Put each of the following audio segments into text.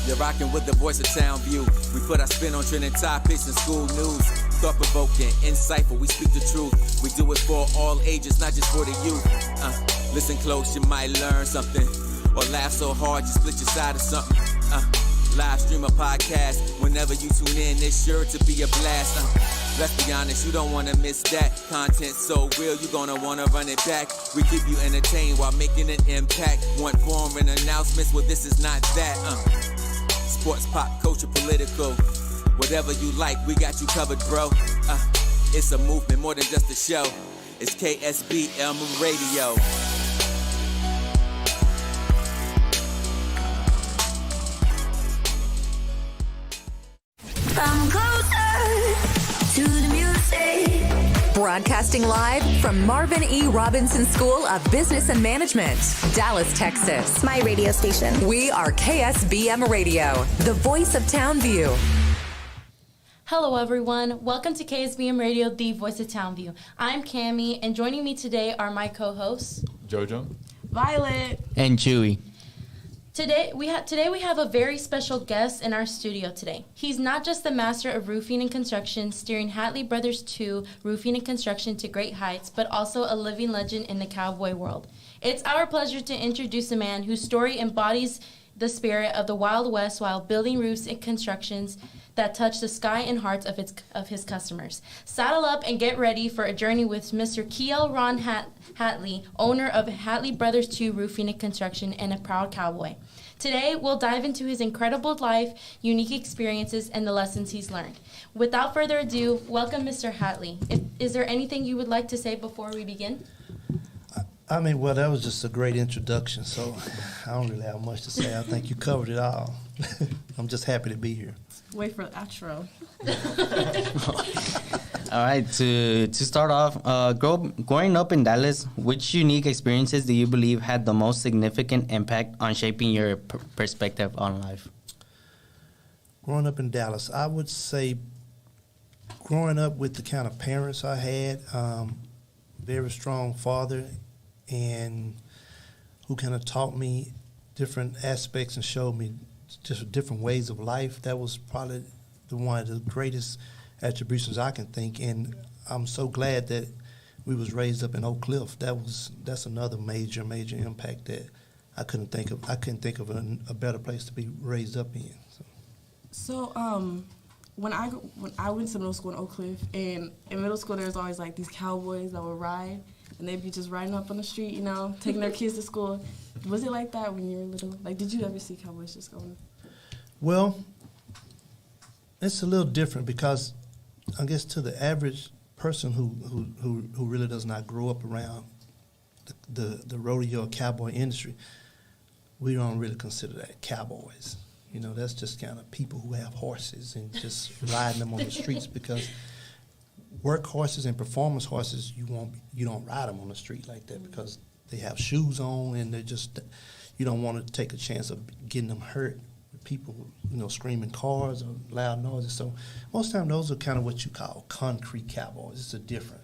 You're rocking with the voice of Town View. We put our spin on trending topics and school news. Thought-provoking, insightful, we speak the truth. We do it for all ages, not just for the youth. Listen close, you might learn something. Or laugh so hard, you split your side of something. Live stream a podcast. Whenever you tune in, it's sure to be a blast. Let's be honest, you don't want to miss that. Content so real, you're going to want to run it back. We keep you entertained while making an impact. Want foreign announcements? Well, this is not that. Sports, pop, culture, political. Whatever you like, we got you covered, bro. It's a movement more than just a show. It's KSBM Radio. Come closer to the music. Broadcasting live from Marvin E. Robinson School of Business and Management, Dallas, Texas. My radio station. We are KSBM Radio, the voice of Townview. Hello, everyone. Welcome to KSBM Radio, the voice of Townview. I'm Cammie, and joining me today are my co-hosts, Jojo, Violet, and Chewy. Today we have a very special guest in our studio today. He's not just the master of roofing and construction, steering HatleyBrosII roofing and construction to great heights, but also a living legend in the cowboy world. It's our pleasure to introduce a man whose story embodies the spirit of the Wild West while building roofs and constructions that touch the sky and hearts of his customers. Saddle up and get ready for a journey with Mr. Kel Ron Hatley, owner of HatleyBrosII Roofing and Construction and a proud cowboy. Today, we'll dive into his incredible life, unique experiences, and the lessons he's learned. Without further ado, welcome Mr. Hatley. Is there anything you would like to say before we begin? Well, that was just a great introduction, so I don't really have much to say. I think you covered it all. I'm just happy to be here. Wait for the outro. All right, to start off, growing up in Dallas, which unique experiences do you believe had the most significant impact on shaping your perspective on life? Growing up in Dallas, I would say growing up with the kind of parents I had, very strong father, and who kind of taught me different aspects and showed me just different ways of life. That was probably one of the greatest attributions I can think, and I'm so glad that we was raised up in Oak Cliff. That's another major impact that I couldn't think of. I couldn't think of a better place to be raised up in. So when I went to middle school in Oak Cliff, and in middle school there was always like these cowboys that would ride, and they'd be just riding up on the street, you know, taking their kids to school. Was it like that when you were little? Like, did you ever see cowboys just going? Well, it's a little different because I guess to the average person who really does not grow up around the rodeo or cowboy industry, we don't really consider that cowboys. You know, that's just kind of people who have horses and just riding them on the streets, because work horses and performance horses, you don't ride them on the street like that because they have shoes on, and you don't want to take a chance of getting them hurt. People, screaming cars or loud noises. So most of the time, those are kind of what you call concrete cowboys. It's a different.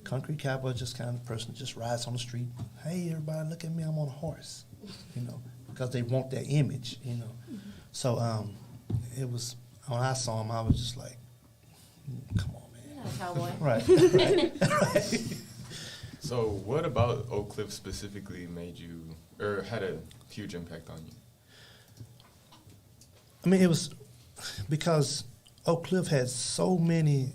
Concrete cowboy is just kind of the person that just rides on the street. Hey, everybody, look at me, I'm on a horse, because they want that image, Mm-hmm. So it was, when I saw him, I was just like, come on, man. Yeah, cowboy. Right. So what about Oak Cliff specifically made you, or had a huge impact on you? It was because Oak Cliff had so many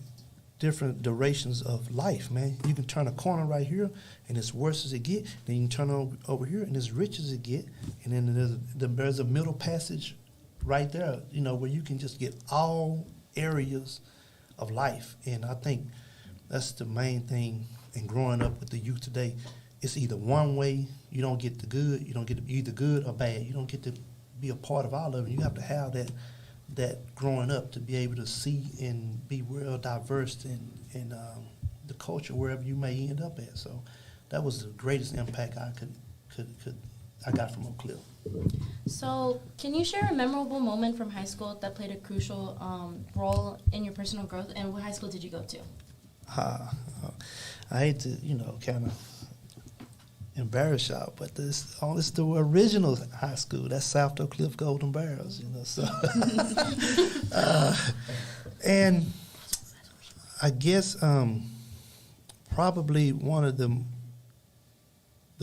different durations of life, man. You can turn a corner right here, and it's worse as it get. Then you can turn over here, and it's rich as it get. And then there's a middle passage right there, where you can just get all areas of life. And I think that's the main thing in growing up with the youth today. It's either one way, you don't get the good, you don't get either good or bad. You don't get to be a part of all of it. You have to have that growing up to be able to see and be well diverse in the culture wherever you may end up at. So that was the greatest impact I got from Oak Cliff. So can you share a memorable moment from high school that played a crucial role in your personal growth, and what high school did you go to? I hate to, kind of in Barbershop, but this is the original high school. That's South Oak Cliff Golden Barrels, you know. So, and I guess probably one of the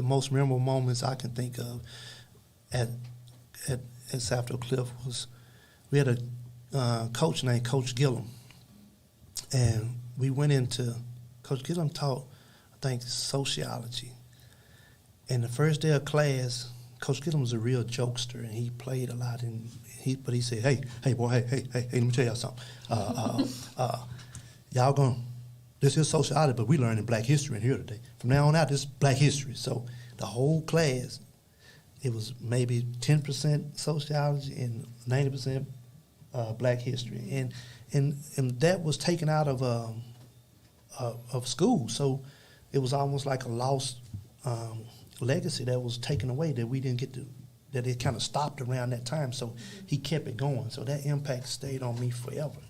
most memorable moments I can think of at South Oak Cliff was we had a coach named Coach Gillum, and we went into Coach Gillum taught, I think, sociology. And the first day of class, Coach Gillum was a real jokester, and he played a lot. But he said, "Hey, boy, hey, let me tell y'all something. Y'all this is sociology, but we learning Black history in here today. From now on out, this is Black history." So the whole class, it was maybe 10% sociology and 90% Black history, and that was taken out of school. So it was almost like a lost legacy that was taken away, that we didn't get to, that it kind of stopped around that time. So he kept it going. So that impact stayed on me forever.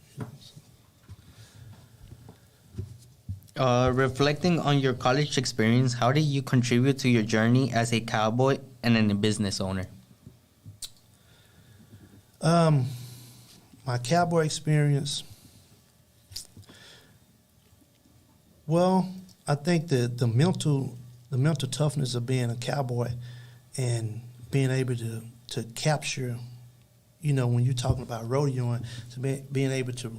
Reflecting on your college experience, how did you contribute to your journey as a cowboy and a business owner? My cowboy experience, well, I think the mental toughness of being a cowboy and being able to capture, you know, when you're talking about rodeoing, to being able to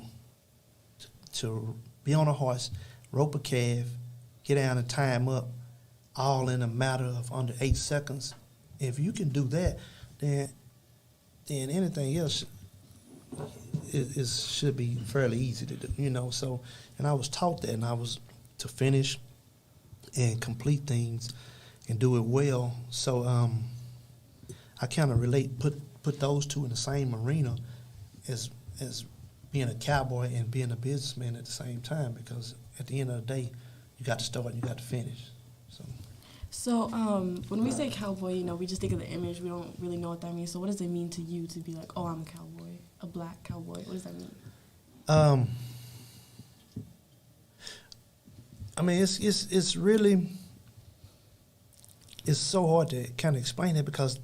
be on a horse, rope a calf, get down and tie him up, all in a matter of under 8 seconds. If you can do that, then anything else should be fairly easy to do, you know. So, and I was taught that, and I was to finish and complete things and do it well. So I kind of put those two in the same arena as being a cowboy and being a businessman at the same time, because at the end of the day, you got to start and you got to finish. So when we say cowboy, you know, we just think of the image. We don't really know what that means. So what does it mean to you to be like, oh, I'm a cowboy, a Black cowboy? What does that mean? I mean, it's really, it's so hard to kind of explain it, because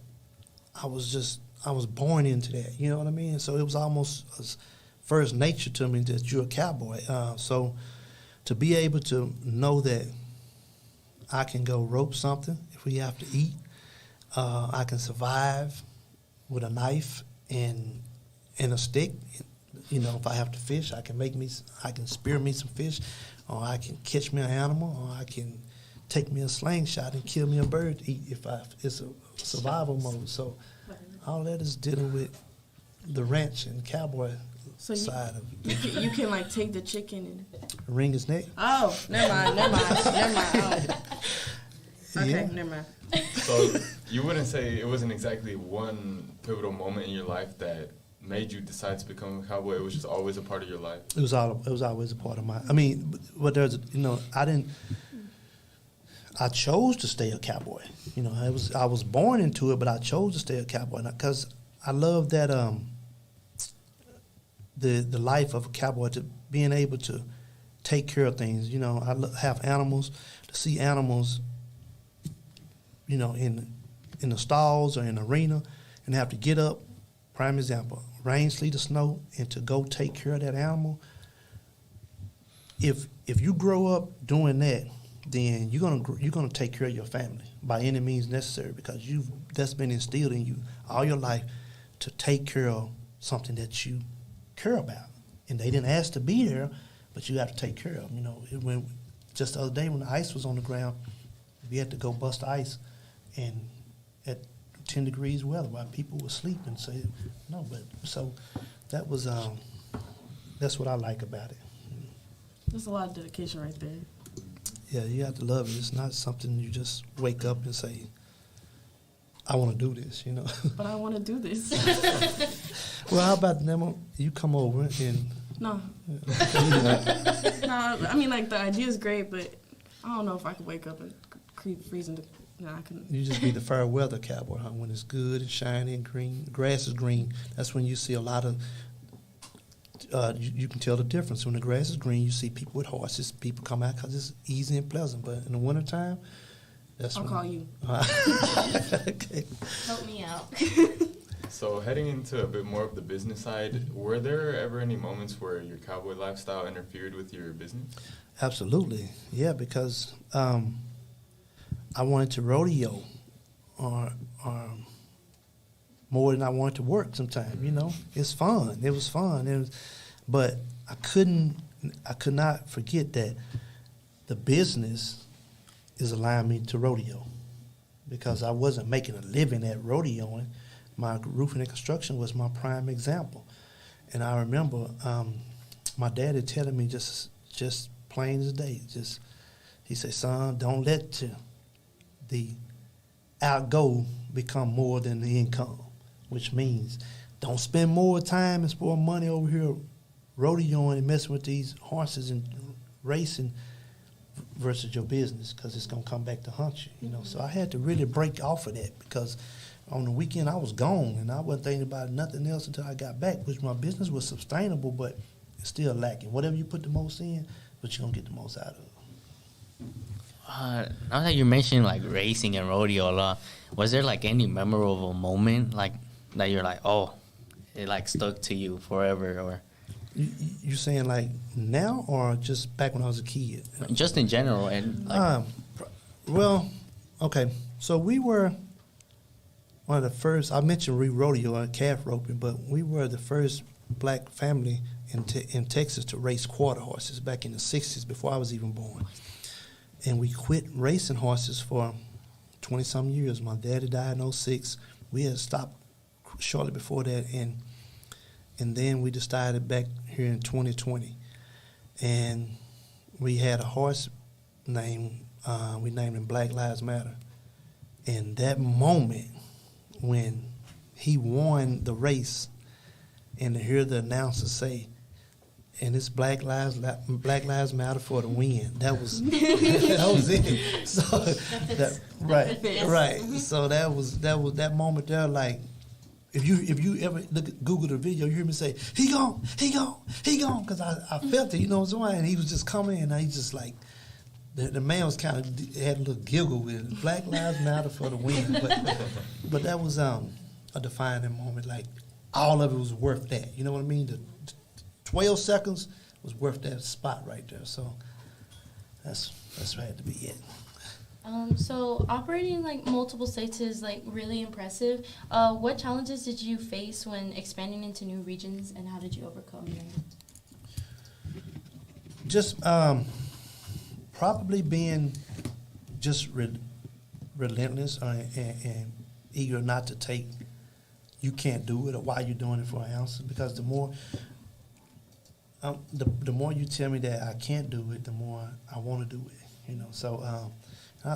I was born into that, you know what I mean? So it was almost first nature to me that you're a cowboy. So to be able to know that I can go rope something if we have to eat, I can survive with a knife and a stick. You know, if I have to fish, I can spear me some fish, or I can catch me an animal, or I can take me a slingshot and kill me a bird to eat it's a survival mode. So all that is dealing with the ranch and cowboy side of it. You can like take the chicken and wring his neck. Oh, never mind. Oh. Okay, Yeah. never mind. So you wouldn't say it wasn't exactly one pivotal moment in your life that made you decide to become a cowboy? It was just always a part of your life? It was always a part of my. I mean, but there's, you know, I chose to stay a cowboy. You know, I was born into it, but I chose to stay a cowboy because I love that the life of a cowboy, to being able to take care of things. You know, I have animals, to see animals, you know, in the stalls or in the arena, and have to get up. Prime example, rain, sleet, or snow, and to go take care of that animal. If you grow up doing that, then you're gonna take care of your family by any means necessary, because that's been instilled in you all your life to take care of something that you care about, and they didn't ask to be there, but you have to take care of them. You know, just the other day when the ice was on the ground, we had to go bust the ice, and at 10 degrees weather while people were sleeping. So no, but so that was that's what I like about it. There's a lot of dedication right there. Yeah, you have to love it. It's not something you just wake up and say, I want to do this, you know. But I want to do this. Well, how about Nemo? You come over and... No. No, I mean, like, the idea is great, but I don't know if I could wake up and freeze into... No, I couldn't. You just be the fair weather cowboy, huh? When it's good and shiny and green, the grass is green. That's when you see a lot of... you can tell the difference. When the grass is green, you see people with horses. People come out because it's easy and pleasant. But in the wintertime, That's I'll when- call you. Okay. Help me out. So heading into a bit more of the business side, were there ever any moments where your cowboy lifestyle interfered with your business? Absolutely, yeah, because I wanted to rodeo or more than I wanted to work sometimes, you know. It's fun. It was fun. But I could not forget that the business is allowing me to rodeo because I wasn't making a living at rodeoing. My roofing and construction was my prime example. And I remember my daddy telling me just plain as day, he said, son, don't let the outgo become more than the income, which means don't spend more time and more money over here rodeoing and messing with these horses and racing versus your business because it's going to come back to haunt you, you know. So I had to really break off of that because on the weekend I was gone and I wasn't thinking about nothing else until I got back, which my business was sustainable, but it's still lacking. Whatever you put the most in, but you're going to get the most out of it. Now that you mentioned like racing and rodeo a lot, was there like any memorable moment like that you're like, oh, it like stuck to you forever, or You saying like now or just back when I was a kid? just in general? And like, Well, okay. So we were one of the first. I mentioned rodeo and calf roping, but we were the first black family in Texas to race quarter horses back in the '60s before I was even born. And we quit racing horses for 20-some years. My daddy died in '06. We had stopped shortly before that, and then we decided back here in 2020. And we had a horse named, we named him Black Lives Matter. And that moment when he won the race and to hear the announcer say, and it's Black Lives Matter for the win. That was that was it. So right. So that was that moment there. Like if you ever Google the video, you hear me say he gone, because I felt it. You know what I'm saying? And he was just coming, and he just like the man was kind of had a little giggle with it. Black Lives Matter for the win. But that was a defining moment. Like all of it was worth that. You know what I mean? The 12 seconds was worth that spot right there. So that's had to be it. So operating like multiple states is like really impressive. What challenges did you face when expanding into new regions, and how did you overcome them? Just probably being just relentless and eager not to take. You can't do it, or why you're doing it for an ounce. Because the more you tell me that I can't do it, the more I want to do it. You know. So I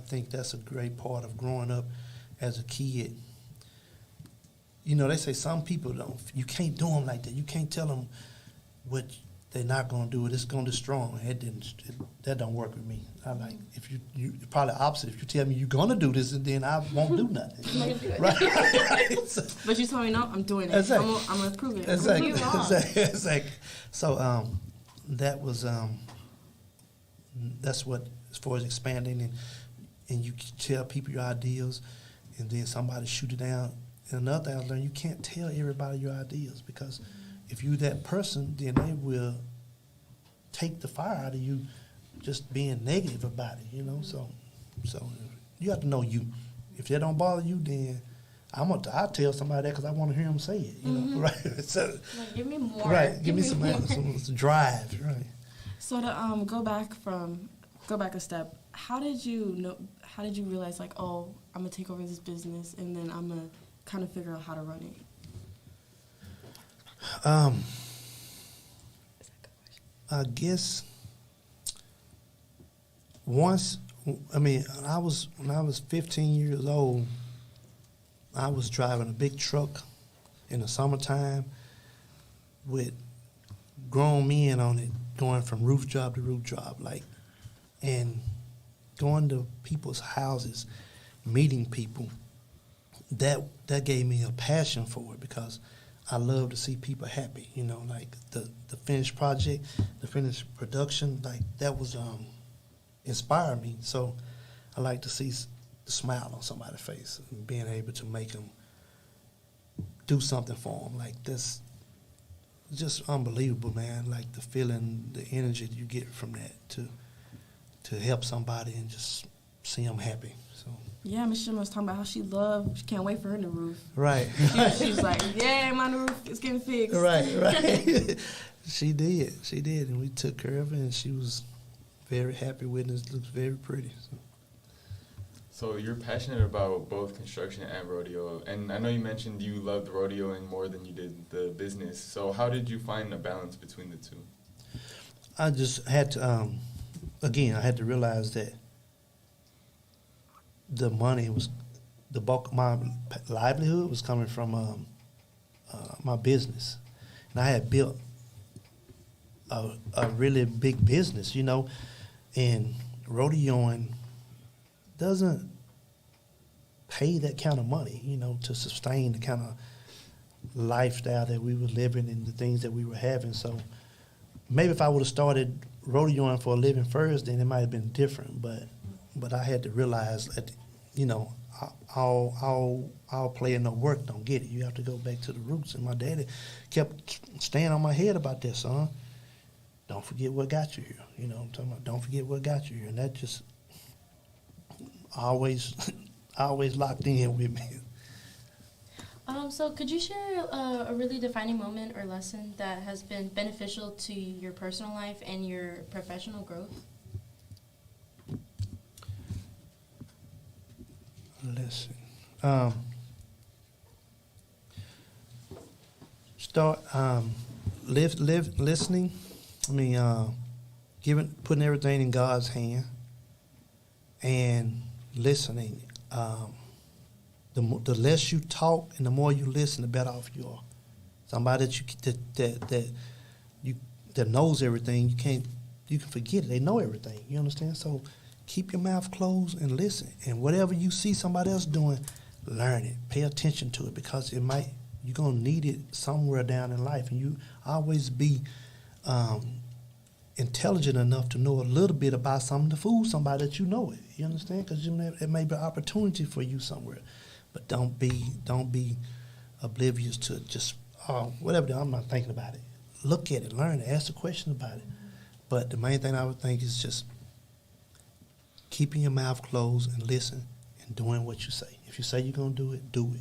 think that's a great part of growing up as a kid. You know, they say some people you can't do them like that. You can't tell them what they're not going to do. It's going to destroy them. That don't work with me. I like, if you probably opposite. If you tell me you're going to do this, and then I won't do nothing. I'm not gonna do it. Right. So, But you told me no, I'm doing it. Exactly. I'm going to prove it. Exactly. Prove you wrong. Exactly. So that was that's what, as far as expanding and you tell people your ideas, and then somebody shoot it down. And another thing I learned, you can't tell everybody your ideas, because if you that person, then they will take the fire out of you just being negative about it, you know. So you have to know you. If that don't bother you, then I'll tell somebody that because I want to hear them say it, you know, right? So, Like, give me more. right, give me some drive, right? So to go back a step, how did you realize, like, oh, I'm gonna take over this business and then I'm gonna kind of figure out how to run it? I guess once, when I was 15 years old, I was driving a big truck in the summertime with grown men on it, going from roof job to roof job, like, and going to people's houses, meeting people. That gave me a passion for it, because I love to see people happy, you know, like the finished project, the finished production, like that was, inspire me. So I like to see the smile on somebody's face and being able to make them do something for them. Like this, just unbelievable, man. Like the feeling, the energy you get from that to help somebody and just see them happy. So Yeah, Miss Shimmer was talking about how she can't wait for her new roof. right. She's like, yeah, my new roof is getting fixed. Right. She did, and we took care of it, and she was very happy with it. It looks very pretty. So you're passionate about both construction and rodeo, and I know you mentioned you loved rodeoing more than you did the business. So how did you find a balance between the two? I just had to, again, I had to realize that the money was, the bulk of my livelihood was coming from my business. And I had built a really big business, you know, and rodeoing doesn't pay that kind of money, you know, to sustain the kind of lifestyle that we were living and the things that we were having. So maybe if I would have started rodeoing for a living first, then it might have been different. But I had to realize that, you know, I'll play and no work don't get it. You have to go back to the roots. And my daddy kept staying on my head about that, son. Don't forget what got you here. You know what I'm talking about? Don't forget what got you here. And that just always locked in with me. So could you share a really defining moment or lesson that has been beneficial to your personal life and your professional growth? Listen. Listening. I mean, putting everything in God's hand and listening. The less you talk and the more you listen, the better off you are. Somebody that knows everything, you can forget it. They know everything. You understand? So keep your mouth closed and listen. And whatever you see somebody else doing, learn it. Pay attention to it, because you're gonna need it somewhere down in life. And you always be intelligent enough to know a little bit about something to fool somebody that you know it. You understand? Because it may be an opportunity for you somewhere. But don't be oblivious to just whatever. I'm not thinking about it. Look at it, learn it, ask a question about it. But the main thing I would think is just keeping your mouth closed and listen and doing what you say. If you say you're gonna do it, do it.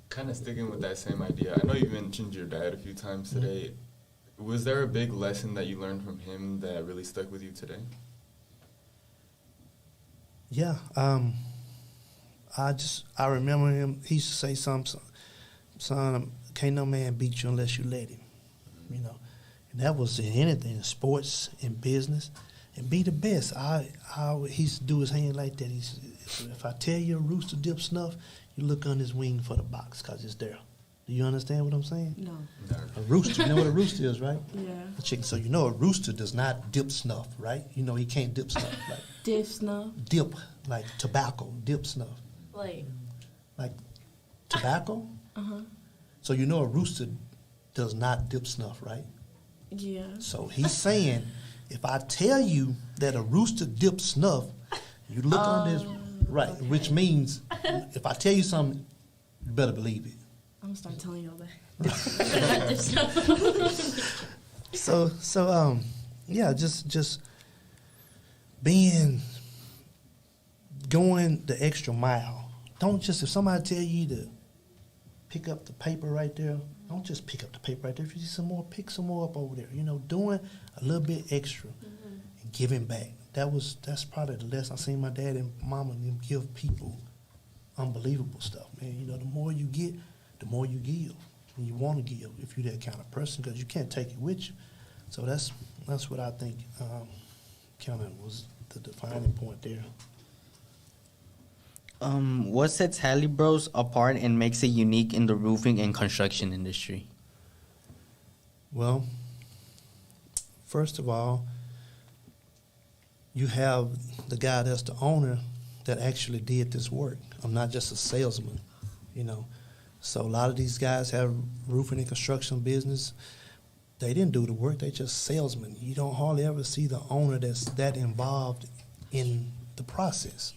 Kind of sticking with that same idea. I know you mentioned your dad a few times today. Was there a big lesson that you learned from him that really stuck with you today? Yeah. I remember him. He used to say something, son, can't no man beat you unless you let him. You know, and that was in anything, in sports, in business, and be the best. He used to do his hand like that. He said, if I tell you a rooster dip snuff, you look on his wing for the box, because it's there. Do you understand what I'm saying? No. A rooster, you know what a rooster is, right? Yeah. A chicken. So you know a rooster does not dip snuff, right? You know he can't dip snuff. Like Dip snuff. dip, like tobacco, dip snuff. Like tobacco? Uh-huh. So you know a rooster does not dip snuff, right? Yeah. So he's saying, if I tell you that a rooster dips snuff, you look on this, right, okay. which means if I tell you something, you better believe it. I'm going to start telling y'all that. So yeah, just going the extra mile. Don't just, if somebody tell you to pick up the paper right there, don't just pick up the paper right there. If you see some more, pick some more up over there. You know, doing a little bit extra and giving back. That's probably the lesson. I seen my dad and mama give people unbelievable stuff, man. You know, the more you get, the more you give. And you want to give if you're that kind of person, because you can't take it with you. So that's what I think kind of was the defining point there. What sets Hatley Bros apart and makes it unique in the roofing and construction industry? Well, first of all, you have the guy that's the owner that actually did this work. I'm not just a salesman, you know. So a lot of these guys have roofing and construction business. they didn't do the work. They just salesmen. You don't hardly ever see the owner that's that involved in the process.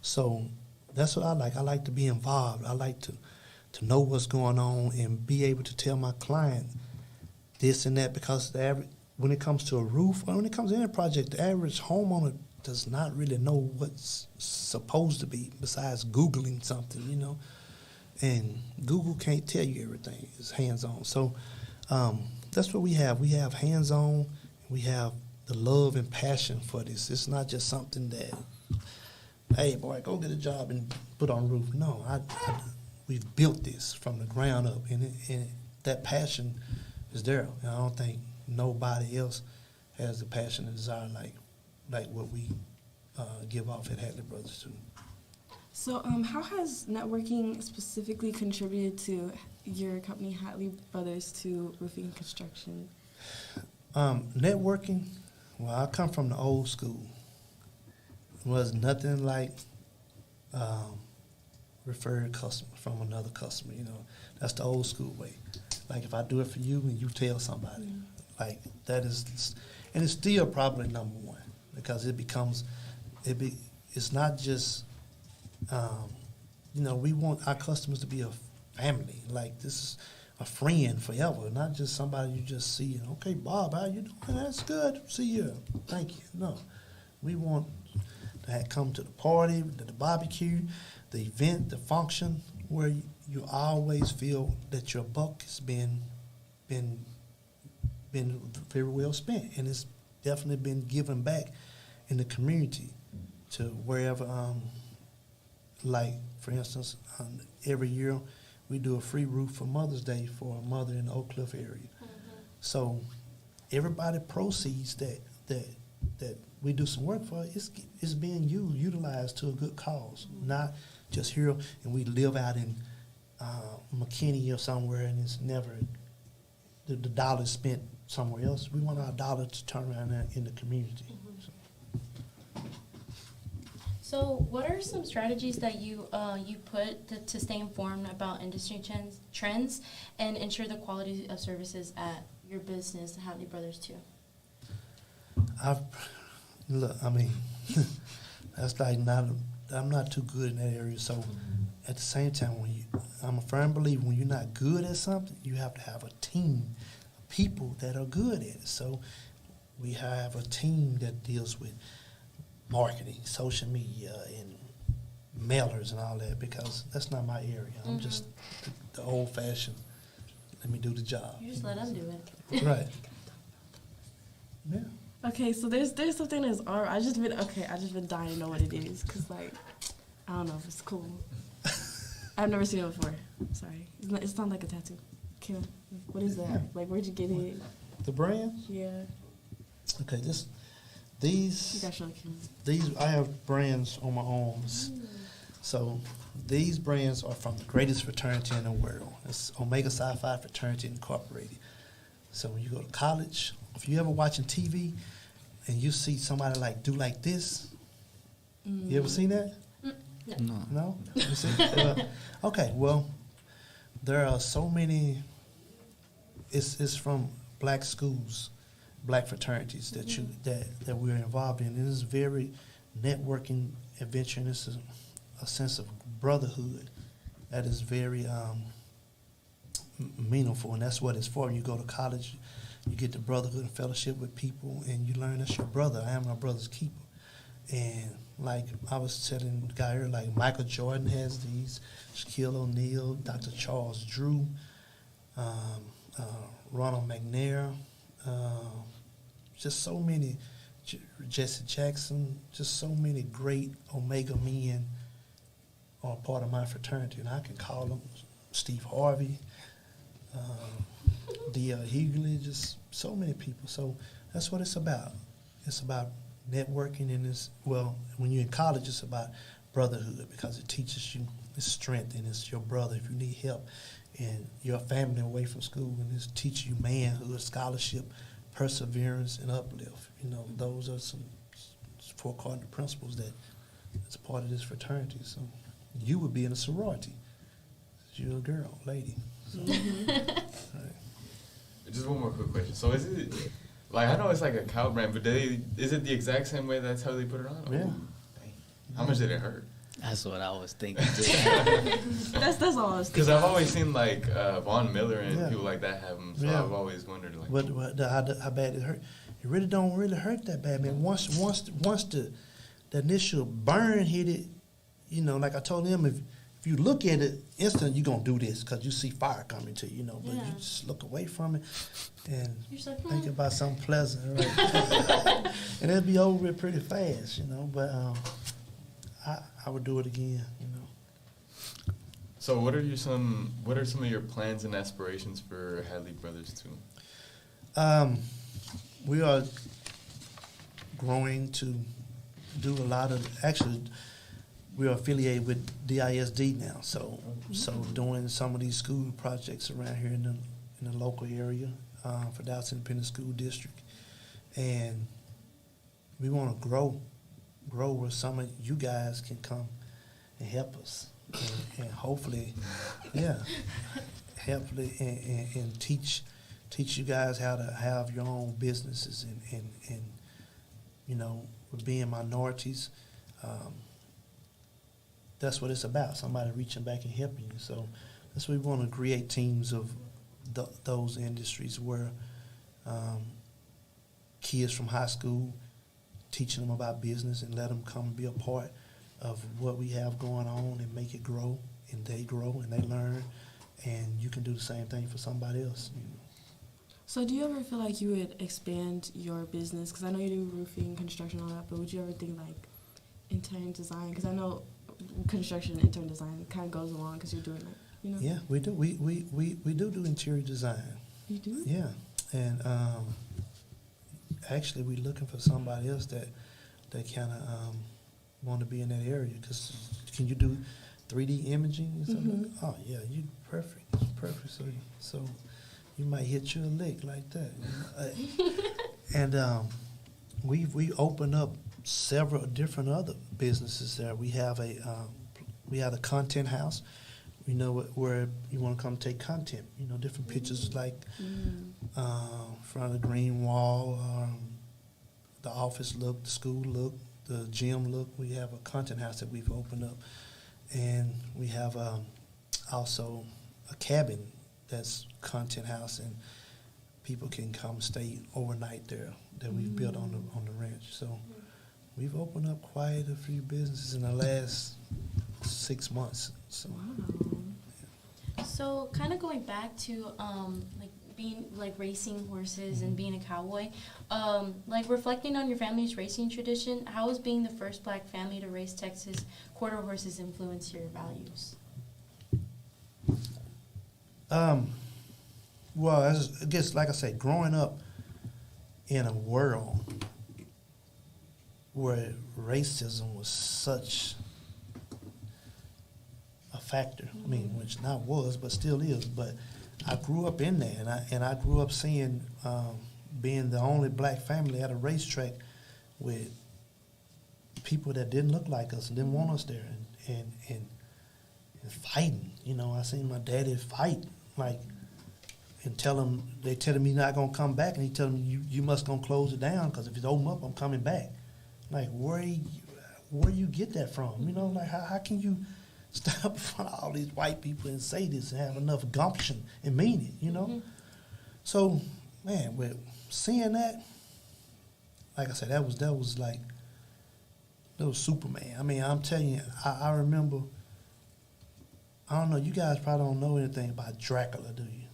So that's what I like. I like to be involved. I like to know what's going on and be able to tell my client this and that, because the average, when it comes to a roof or when it comes to any project, the average homeowner does not really know what's supposed to be besides Googling something, you know. And Google can't tell you everything. It's hands-on. So that's what we have. We have hands-on. We have the love and passion for this. It's not just something that, hey, boy, go get a job and put on a roof. No, we've built this from the ground up, and that passion is there. And I don't think nobody else has the passion and desire like what we give off at HatleyBrosII. So how has networking specifically contributed to your company, HatleyBrosII Roofing and Construction? Networking, well, I come from the old school. It was nothing like referring customer from another customer, you know. That's the old school way. Like if I do it for you and you tell somebody, like that is, and it's still probably number one, because it becomes, it's not just, you know, we want our customers to be a family. Like this is a friend forever, not just somebody you just see and, okay, Bob, how you doing? That's good. See you. Thank you. No, we want to come to the party, the barbecue, the event, the function, where you always feel that your buck has been very well spent, and it's definitely been given back in the community to wherever. Like for instance, every year we do a free roof for Mother's Day for a mother in the Oak Cliff area. So everybody proceeds that we do some work for, it's being utilized to a good cause, not just here and we live out in McKinney or somewhere and it's never, the dollar is spent somewhere else. We want our dollar to turn around in the community. So what are some strategies that you put to stay informed about industry trends and ensure the quality of services at your business, HatleyBrosII? Look, I mean, that's like I'm not too good in that area. So at the same time, I'm a firm believer when you're not good at something, you have to have a team of people that are good at it. So we have a team that deals with marketing, social media, and mailers and all that, because that's not my area. I'm just the old-fashioned, let me do the job. You just let them do it. Right. Yeah. Okay, so there's something that's I just been dying to know what it is, because like I don't know if it's cool. I've never seen it before. Sorry, it's not like a tattoo. Kim, what is that? Like, where'd you get it? The brand? Yeah. Okay, You gotta show Kim. these I have brands on my arms. So these brands are from the greatest fraternity in the world. It's Omega Psi Phi Fraternity Incorporated. So when you go to college, if you ever watching TV and you see somebody do like this, you ever seen that? No? You see? Okay, well, there are so many, it's from black schools, black fraternities that we're involved in. It is very networking adventure, and it's a sense of brotherhood that is very meaningful, and that's what it's for. When you go to college, you get the brotherhood and fellowship with people, and you learn that's your brother. I am my brother's keeper. And like I was telling the guy earlier, like Michael Jordan has these, Shaquille O'Neal, Dr. Charles Drew, Ronald McNair, just so many, Jesse Jackson, just so many great Omega men are part of my fraternity, and I can call them Steve Harvey, D.L. Hughley, just so many people. So that's what it's about. It's about networking, and when you're in college, it's about brotherhood, because it teaches you it's strength, and it's your brother if you need help, and your family away from school, and it teaches you manhood, scholarship, perseverance, and uplift. You know, those are some 4 cardinal principles that is part of this fraternity. So you would be in a sorority. You're a girl, lady. So, right. Just one more quick question. So is it, like, I know it's like a cow brand, but is it the exact same way that's how they put it on? Yeah. Dang. How much did it hurt? That's what I was thinking. That's all I was Because thinking. I've always seen like Von Miller and Yeah. people like that have them, so Yeah. I've always wondered like. How bad it hurt? It really don't really hurt that bad, man. Once the initial burn hit it, you know, like I told him, if you look at it instantly, you're gonna do this because you see fire coming to you, you know. But Yeah. you just look away from it and You're just like, think about something pleasant, right? And it'll be over with pretty fast, you know. But I would do it again, you know. So what are some of your plans and aspirations for Hatley Brothers 2? We are growing to do a lot of, actually, we are affiliated with DISD now, so doing some of these school projects around here in the local area for Dallas Independent School District, and we want to grow where some of you guys can come and help us, and hopefully, and teach you guys how to have your own businesses and you know, with being minorities. That's what it's about, somebody reaching back and helping you. So that's what we want to create teams of those industries where kids from high school, teaching them about business and let them come and be a part of what we have going on and make it grow, and they grow and they learn, and you can do the same thing for somebody else. You know. So do you ever feel like you would expand your business? Because I know you do roofing, construction, all that, but would you ever think like interior design? Because I know construction and interior design kind of goes along because you're doing it, you know? Yeah, we do. We do interior design. You do? Yeah, and actually we're looking for somebody else that kind of want to be in that area. Because can you do 3D imaging and stuff? Mm-hmm. Oh yeah, you perfect. So you might hit you a lick like that. And we opened up several different other businesses there. We have a content house. You know where you want to come take content. You know, different pictures like front of the green wall, the office look, the school look, the gym look. We have a content house that we've opened up, and we have also a cabin that's content house, and people can come stay overnight there that we've built on the ranch. So we've opened up quite a few businesses in the last 6 months. So, So kind of going back to like being like racing horses and being a cowboy, like reflecting on your family's racing tradition, how has being the first Black family to race Texas quarter horses influence your values? Well, I guess, like I said, growing up in a world where racism was such a factor, I mean, which not was, but still is, but I grew up in there, and I grew up seeing being the only Black family at a racetrack with people that didn't look like us and didn't want us there, and fighting. You know, I seen my daddy fight, like, and they tell him he's not gonna come back, and he tell him you must gonna close it down because if it's open up, I'm coming back. Like, where you get that from? You know, like how can you stand up in front of all these white people and say this and have enough gumption and mean it? You know. Mm-hmm. So, man, with seeing that, like I said, that was Superman. I mean, I'm telling you, I remember. I don't know. You guys probably don't know anything about Dracula, do you?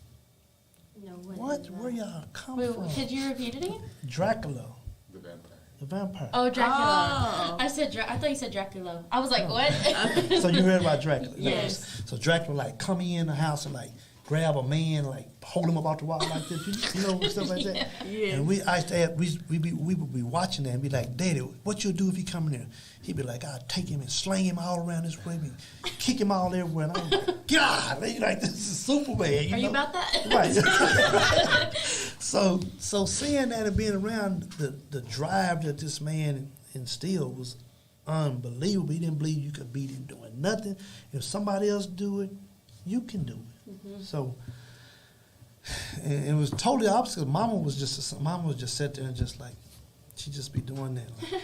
No. What? Where y'all come from? Could you repeat it again? Dracula. The vampire. The vampire. Oh, Dracula. Oh. I thought you said Dracula. I was like, what? So you heard about Dracula? Yes. So Dracula, like, come in the house and, like, grab a man, like, hold him up out the wall like this, you know, stuff like that. Yeah. And we would be watching that and be like, Daddy, what you'll do if he come in there? He'd be like, I'll take him and sling him all around this way, and kick him all everywhere. And I'm like, God, like, this is Superman. Are you about that? Right. So seeing that and being around the drive that this man instilled was unbelievable. He didn't believe you could beat him doing nothing. If somebody else do it, you can do it. Mm-hmm. So And it was totally opposite. Mama was just sat there and just like, she just be doing that. Like,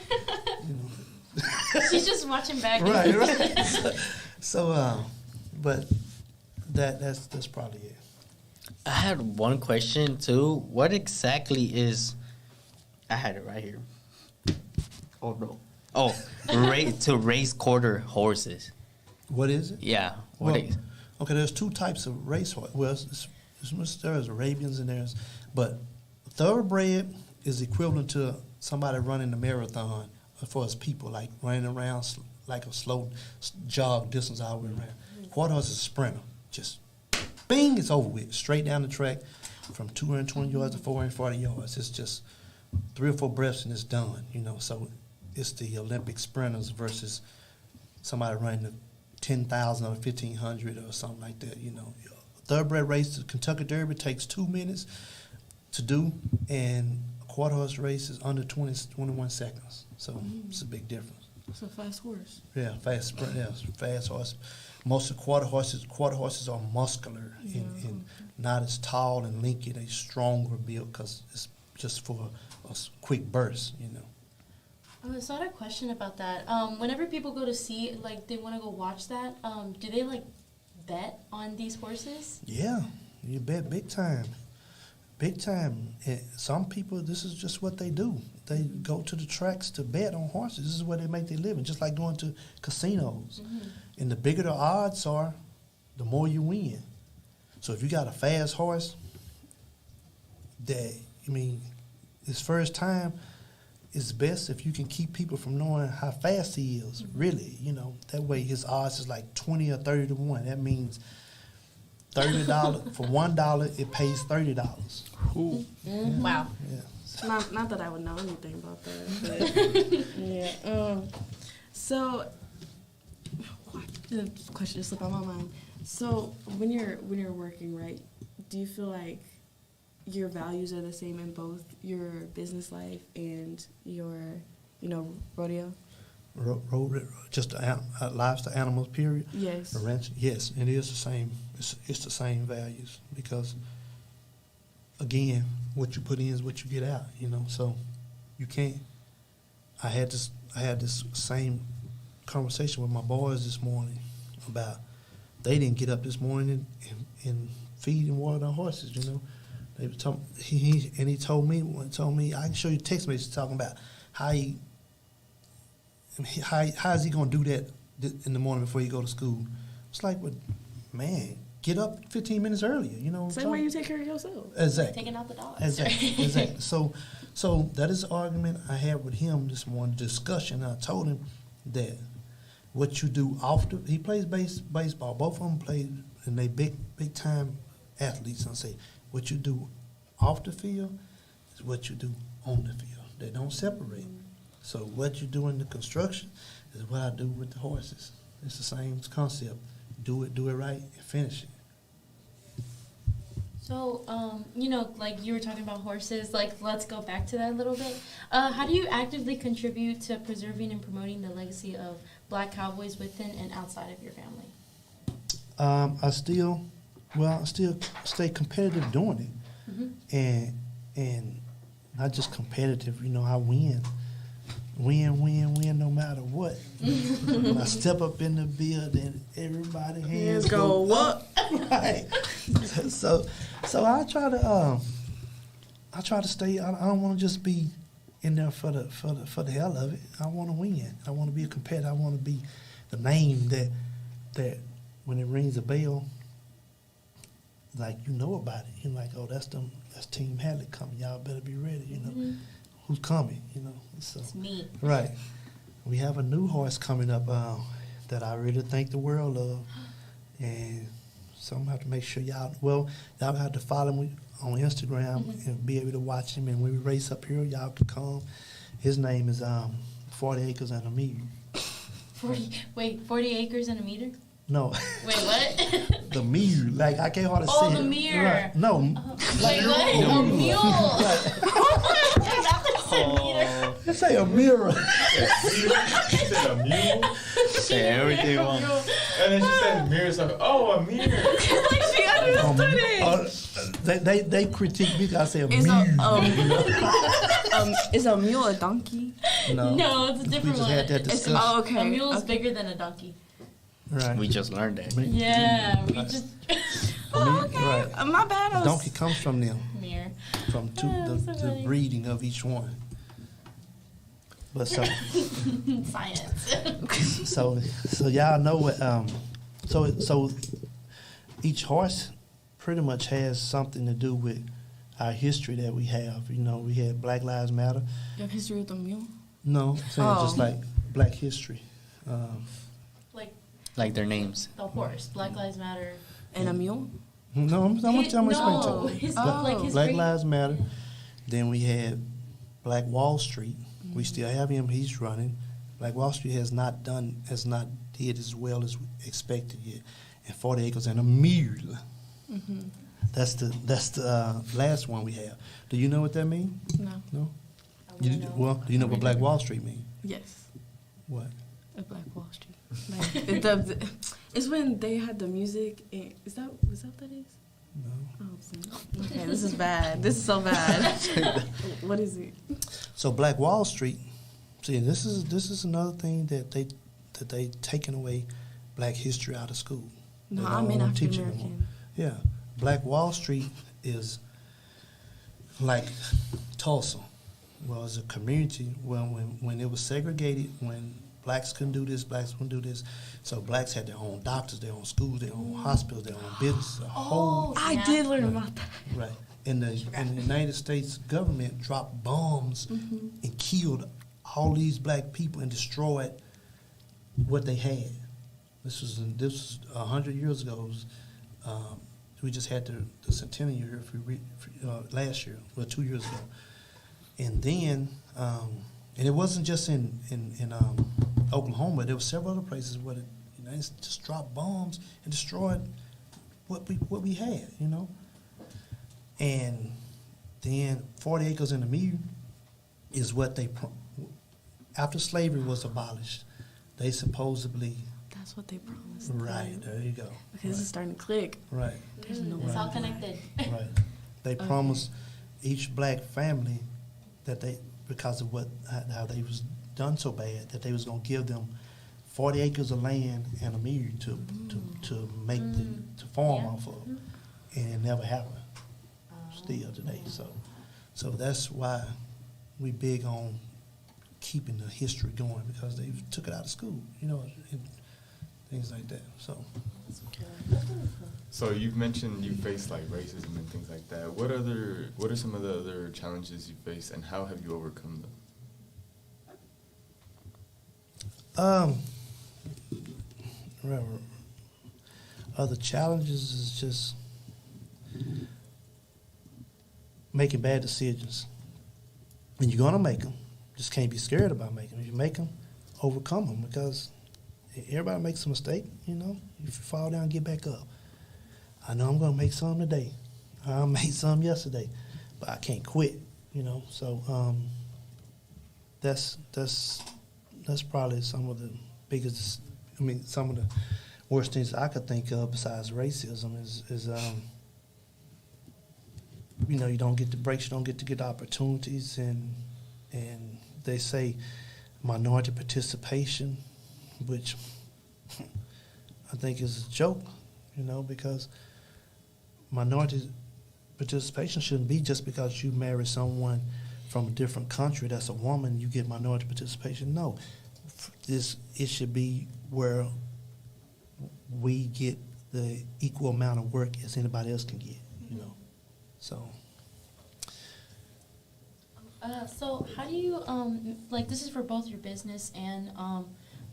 you know. She's just watching back. Right. So, but that's probably it. I had one question too. What exactly is? I had it right here. Oh no. Oh, to race quarter horses. What is it? Yeah. Well, okay, there's two types of race horse. Well, there's Arabians and there's, but thoroughbred is equivalent to somebody running a marathon for us people, like running around like a slow jog distance all the way around. Quarter horse is a sprinter. Just bing, it's over with. Straight down the track from 220 yards to 440 yards. It's just 3 or 4 breaths and it's done, you know. So it's the Olympic sprinters versus somebody running the 10,000 or 1,500 or something like that, you know. Thoroughbred race, the Kentucky Derby takes 2 minutes to do, and a quarter horse race is under 21 seconds. So it's a big difference. It's a fast horse. Yeah, fast sprint. Yeah, fast horse. Most of quarter horses are muscular and not as tall and lanky. They stronger built because it's just for a quick burst, you know. So I had a question about that. Whenever people go to see, like, they want to go watch that, do they, like, bet on these horses? Yeah, you bet big time. Big time. And some people, this is just what they do. They go to the tracks to bet on horses. This is where they make their living, just like going to casinos. Mm-hmm. And the bigger the odds are, the more you win. So if you got a fast horse, his first time, it's best if you can keep people from knowing how fast he is, really, you know. That way his odds is like 20 or 30 to 1. That means $30 for $1, it pays $30. Mm-hmm. Wow. Yeah. Not that I would know anything about that, but yeah. So, the question just slipped out my mind. So when you're working, right? Do you feel like your values are the same in both your business life and your, rodeo? Just lives to animals, period. Yes. Ranch, yes, it is the same. It's the same values because, again, what you put in is what you get out. You know, so you can't. I had this same conversation with my boys this morning about they didn't get up this morning and feed and water their horses. You know. He told me I can show you text messages talking about how is he gonna do that in the morning before you go to school. It's like, well, man, get up 15 minutes earlier. You know. Same way you take care of yourself. Exactly. Taking out the dogs. Exactly. So that is the argument I had with him this morning. Discussion. I told him that what you do after he plays baseball. Both of them play, and they big time athletes. I say. What you do off the field is what you do on the field. They don't separate. So what you do in the construction is what I do with the horses. It's the same concept. Do it right, and finish it. So, like you were talking about horses, like let's go back to that a little bit. How do you actively contribute to preserving and promoting the legacy of Black Cowboys within and outside of your family? I still stay competitive doing it, and not just competitive. You know, I win no matter what. When I step up in the building, everybody hands go up. Right. So I try to stay. I don't want to just be in there for the hell of it. I want to win. I want to be a competitor. I want to be the name that when it rings a bell, like you know about it. You're like, oh, that's Team Hatley coming. Y'all better be ready. You know, who's coming? You know, so it's me. Right. We have a new horse coming up that I really think the world of, and so I'm gonna have to make sure y'all have to follow me on Instagram and be able to watch him. And when we race up here, y'all can come. His name is 40 Acres and a Meter. 40 acres and a meter? No. Wait, what? The mirror. Like, I can't hardly say it. Oh, the mirror. Right. No. Wait, what? A mule. Right. Not the meter. It's say a mirror. She said a mule. Say everything wrong. And then she said mirror. So, oh, a mirror. Like she understood it. They critique me because I say a Is mule. is a mule a donkey? No, it's a we different just one. had that It's, discussion. okay. A mule is okay. bigger than a donkey. Right. We just learned that. Yeah, we just Right. My bad. I was- Donkey comes from them, mirror. from the funny. breeding of each one. But Science. so y'all know what so each horse pretty much has something to do with our history that we have. You know, we had Black Lives Matter. You have history with the mule? No, I'm saying just like Black history. Like their names. The horse. Black Lives Matter. And a mule? No, I'm gonna explain No, to you. his, Oh. like his Black great- Lives Matter. Then we had Black Wall Street. We still have him. He's running. Black Wall Street has not did as well as expected yet. And 40 acres and a mule. That's the last one we have. Do you know what that means? No. No. I wanna know. Well, do you know what Black Wall Street means? Yes. What? A Black Wall Street. Like, it's when they had the music. And, is that what that is? No. Oh, okay, this is bad. This is so bad. What is it? So Black Wall Street. See, this is another thing that they taking away Black history out of school. No, They I'm don't an wanna teach African it no more. American. Yeah, Black Wall Street is like Tulsa. Well, as a community, when it was segregated, when blacks couldn't do this, blacks couldn't do this, so blacks had their own doctors, their own schools, their own hospitals, their own business, a whole I did learn about that. right. And the United States government dropped bombs and killed all these black people and destroyed what they had. This was 100 years ago. It was, we just had the centennial year last year, 2 years ago, and then and it wasn't just in Oklahoma. There were several other places where the United States just dropped bombs and destroyed what we had, you know. And then 40 acres and a mule is what after slavery was abolished, they supposedly. That's what they promised. Right, there you go. Okay, this is starting to click. Right, There's no It's way. all connected. right. They promised each black family that because of how they was done so bad, that they was gonna give them 40 acres of land and a mule to make to farm off of, and it never happened. Still today, so that's why we big on keeping the history going, because they took it out of school, you know, and things like that. So you've mentioned you face like racism and things like that. What are some of the other challenges you face, and how have you overcome them? Other challenges is just making bad decisions. And you're gonna make them. Just can't be scared about making them. If you make them, overcome them, because everybody makes a mistake, you know. If you fall down, get back up. I know I'm gonna make some today. I made some yesterday, but I can't quit, you know. So that's probably some of the biggest. I mean, some of the worst things I could think of besides racism is you know, you don't get the breaks, you don't get to get opportunities, and they say minority participation, which I think is a joke, you know, because minority participation shouldn't be just because you marry someone from a different country that's a woman, you get minority participation. No, it should be where we get the equal amount of work as anybody else can get, you know. So how do you like, this is for both your business and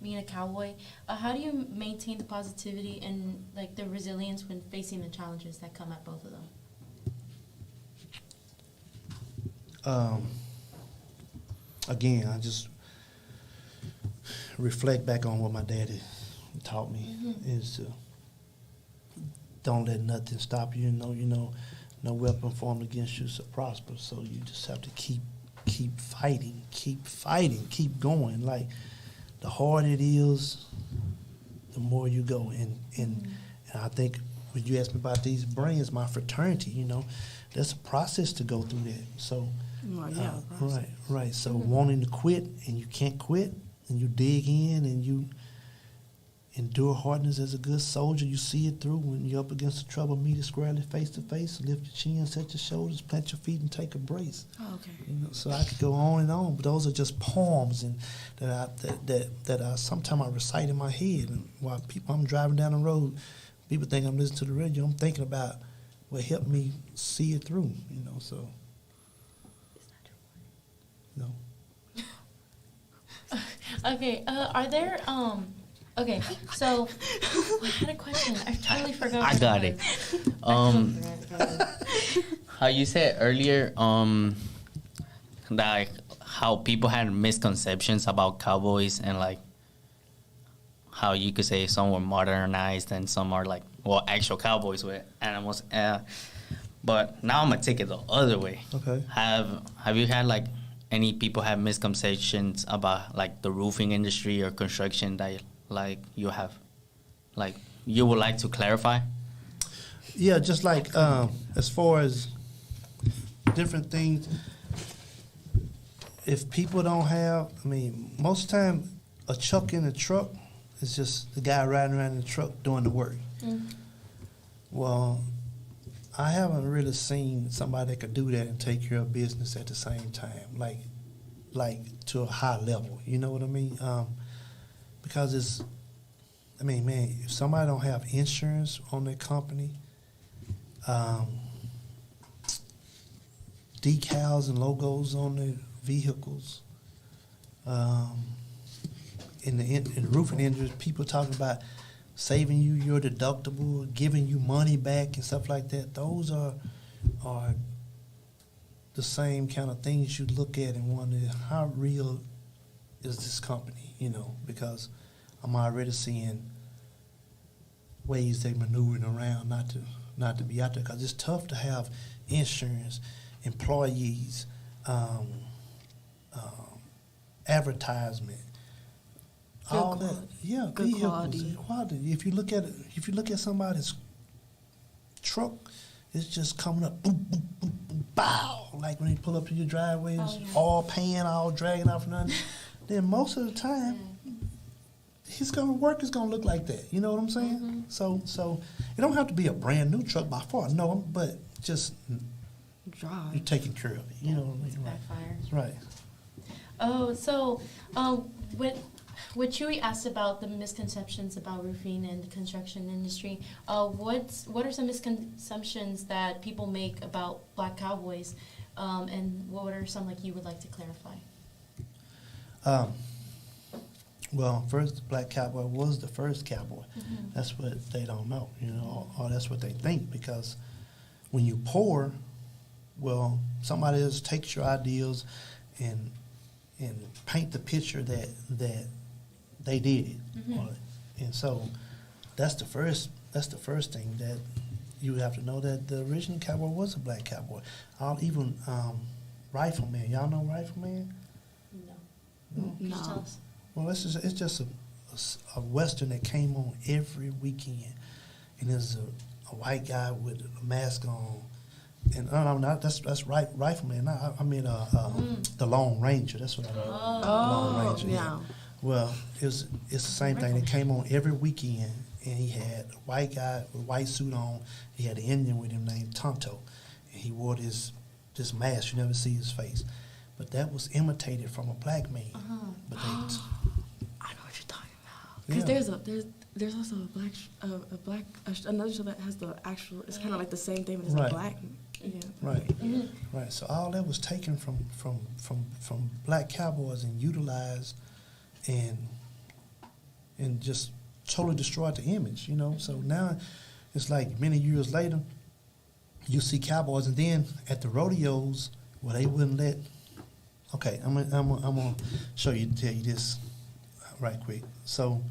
being a cowboy, how do you maintain the positivity and like the resilience when facing the challenges that come at both of them? Again, I just reflect back on what my daddy taught me, is to don't let nothing stop you. No weapon formed against you shall prosper. So you just have to keep keep fighting, keep going. Like, the harder it is, the more you go. And I think when you asked me about these brands, my fraternity, you know, there's a process to go through that. So, right. So wanting to quit and you can't quit, and you dig in and you endure hardness as a good soldier. You see it through. When you're up against the trouble, meet it squarely face to face. Lift your chin, set your shoulders, plant your feet, and take a brace. Oh, okay. You know, so I could go on and on, but those are just poems and that I sometimes I recite in my head. And while I'm driving down the road, people think I'm listening to the radio. I'm thinking about what helped me see it through. You know, so no. Okay, are there, okay, so, I had a question. I totally forgot. I got it. How you said earlier, that how people had misconceptions about cowboys, and like how you could say some were modernized and some are like, well, actual cowboys with animals. But now I'm gonna take it the other way. Okay. Have you had like any people have misconceptions about like the roofing industry or construction that like you have, like you would like to clarify? Yeah, just like as far as different things, if people don't have, I mean, most of the time a chuck in a truck is just the guy riding around in the truck doing the work. Well, I haven't really seen somebody that could do that and take care of business at the same time, like to a high level. You know what I mean? Because it's, I mean, man, if somebody don't have insurance on their company, decals and logos on their vehicles, in the roofing industry, people talking about saving you your deductible, giving you money back and stuff like that. Those are the same kind of things you look at and wonder, how real is this company, you know, because I'm already seeing ways they maneuvering around not to be out there, because it's tough to have insurance, employees, advertisement, Good all quality. that. Yeah, Good vehicles, quality. If you look at somebody's truck, it's just coming up, boom, boom, boom, boom, bow. Like when you pull up to your driveway, it's all pan, all dragging off and nothing. Then most of the time, work is gonna look like that. You know what I'm saying? So it don't have to be a brand new truck by far, no, but just Drive. you're taking care of it. You know what I mean? Backfires. Right. Oh, so, what Chewy asked about the misconceptions about roofing and the construction industry, what are some misconceptions that people make about Black Cowboys, and what are some like you would like to clarify? Well, first, Black Cowboy was the first cowboy. That's what they don't know, you know, or that's what they think, because when you pour, well, somebody else takes your ideas and paint the picture that they did it. And so that's the first thing that you have to know, that the original cowboy was a black cowboy. Even Rifleman, y'all know Rifleman? No. Could you tell us? Well, it's just a Western that came on every weekend, and there's a white guy with a mask on, and that's Rifleman. I mean the Lone Ranger. That's what I mean. Lone Ranger. Yeah. Well, it's the same thing. It came on every weekend, and he had a white guy with a white suit on. He had an Indian with him named Tonto, and he wore this mask. You never see his face, but that was imitated from a black man. But they, I know what you're talking about. Because there's also another show that has the actual. It's kind of like the same thing, but it's Right. a black. Yeah. Right. So all that was taken from Black Cowboys and utilized, and just totally destroyed the image. You know. So now it's like many years later, you see cowboys, and then at the rodeos, well, they wouldn't let. Okay, I'm gonna tell you this right quick. So,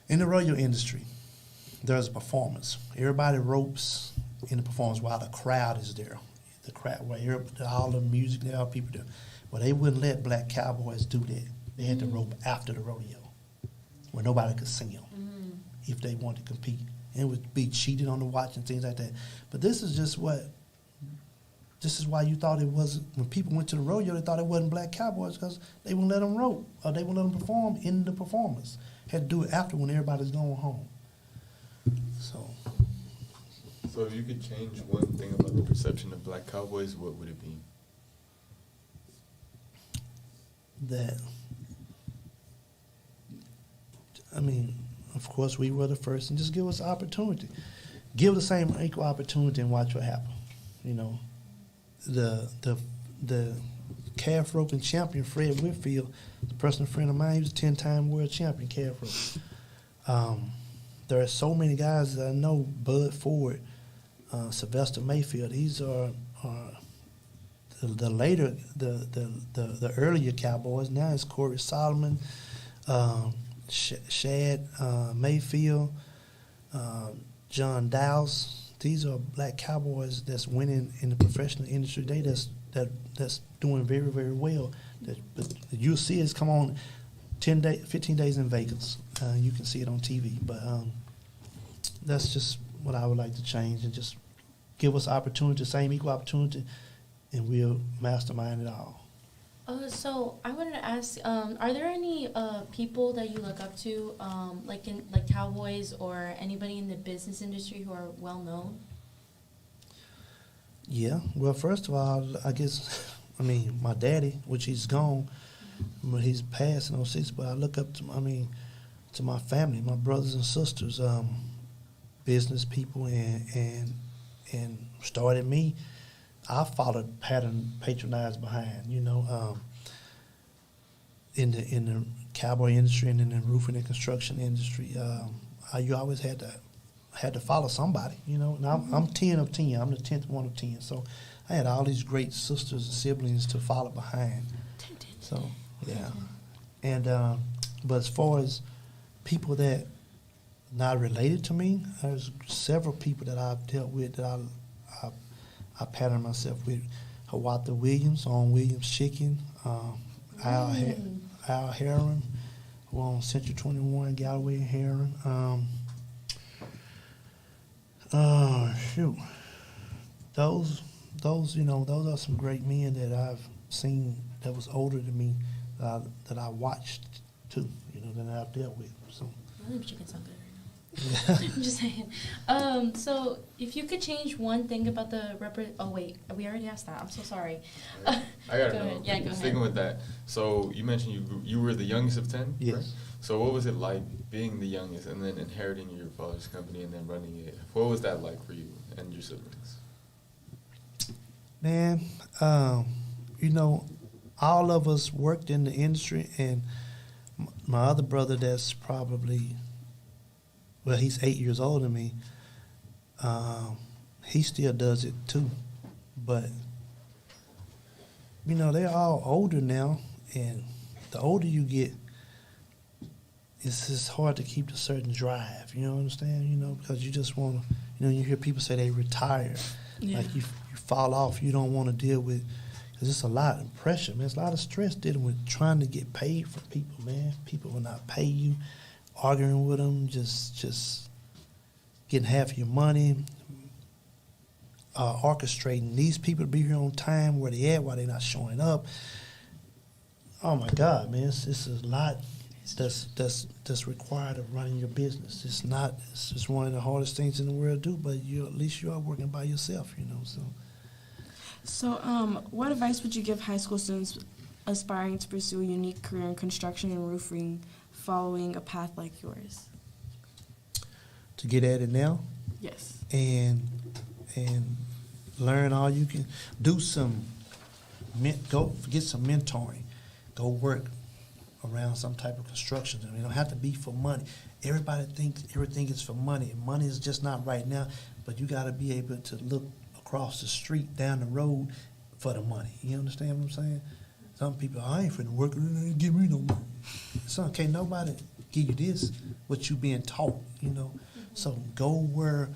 in the rodeo industry, there's a performance. Everybody ropes in the performance while the crowd is there. the crowd, where all the music and all people do. Well, they wouldn't let Black Cowboys do that. They had to rope after the rodeo, where nobody could see them if they wanted to compete. And it would be cheated on the watch and things like that. But this is why you thought it wasn't, when people went to the rodeo, they thought it wasn't Black Cowboys because they wouldn't let them rope, or they wouldn't let them perform in the performance. Had to do it after when everybody's going home. So if you could change one thing about the perception of Black Cowboys, what would it be? That, I mean, of course, we were the first, and just give us opportunity. Give the same equal opportunity and watch what happens. You know, the calf roping champion, Fred Whitfield, a personal friend of mine, he was a 10-time world champion calf rope. There are so many guys that I know, Bud Ford, Sylvester Mayfield, these are the earlier Cowboys. Now it's Corey Solomon, Shad Mayfield, John Dowse. These are Black Cowboys that's winning in the professional industry today. That's doing very, very well. But you'll see it's come on 15 days in Vegas. You can see it on TV. But that's just what I would like to change, and just give us opportunity, same equal opportunity, and we'll mastermind it all. So I wanted to ask, are there any people that you look up to, like cowboys or anybody in the business industry who are well known? Yeah. Well, first of all, I guess, my daddy, which he's gone, but he's passed in 06, but I look up to, to my family, my brothers and sisters, business people, and started me. I followed pattern, patronized behind, in the cowboy industry and in the roofing and construction industry. You always had to follow somebody, And I'm 10 of 10. I'm the 10th one of 10. So I had all these great sisters and siblings to follow behind. So yeah, and but as far as people that not related to me, there's several people that I've dealt with that I pattern myself with. Hawatha Williams, on Williams Chicken, Al Heron, who on Central 21, Galloway and Heron. Those are some great men that I've seen that was older than me, that I watched too, that I've dealt with. So. I think chicken sound good. I'm just saying. So if you could change one thing about the oh wait, we already asked that. I'm so sorry. I gotta go know. ahead. Yeah, go ahead. Sticking with that. So you mentioned you were the youngest of 10. Yes. Right? So what was it like being the youngest and then inheriting your father's company and then running it? What was that like for you and your siblings? Man, all of us worked in the industry, and my other brother that's probably, well, he's 8 years older than me. He still does it too. But, they're all older now, and the older you get, it's just hard to keep a certain drive, you know what I'm saying? Because you just want to, you hear people say they retire. Yeah. Like you fall off, you don't want to deal with, because it's a lot of pressure, man. It's a lot of stress dealing with trying to get paid for people, man. People will not pay you, arguing with them, just getting half of your money, orchestrating these people to be here on time, where they at, why they not showing up. Oh my God, man, it's a lot that's required of running your business. It's just one of the hardest things in the world to do, but at least you are working by yourself, So what advice would you give high school students aspiring to pursue a unique career in construction and roofing, following a path like yours? To get at it now? Yes. And learn all you can. Do get some mentoring. Go work around some type of construction. It don't have to be for money. Everybody thinks everything is for money. Money is just not right now, but you got to be able to look across the street, down the road for the money. You understand what I'm saying? Some people, I ain't finna work, ain't give me no money. So, can't nobody give you this, what you being taught, So go where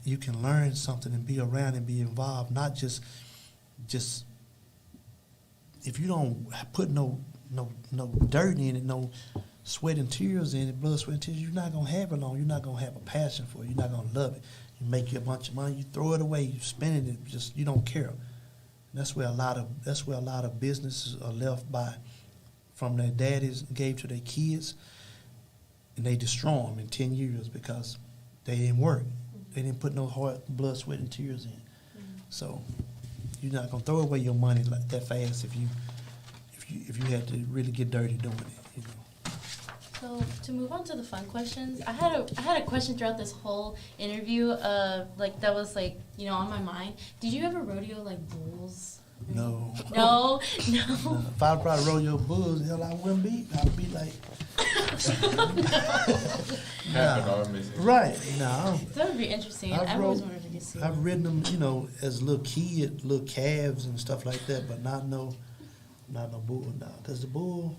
you can learn something and be around and be involved, not just just if you don't put no dirt in it, no sweat and tears in it, blood, sweat and tears, you're not gonna have it long. You're not gonna have a passion for it. You're not gonna love it. You make you a bunch of money, you throw it away, you spend it, just you don't care. And that's where a lot of businesses are left from their daddies gave to their kids, and they destroy them in 10 years because they didn't work. They didn't put no hard blood, sweat, and tears in. So you're not gonna throw away your money like that fast if you had to really get dirty doing it. So to move on to the fun questions, I had a question throughout this whole interview, that was on my mind. Did you ever rodeo like bulls? No. No. If I brought rodeo bulls, hell, I wouldn't be. I'd be like, right? No. That would be interesting. I've always wanted to get seen. I've ridden them, as a little kid, little calves and stuff like that, but not no bull. No, because the bull.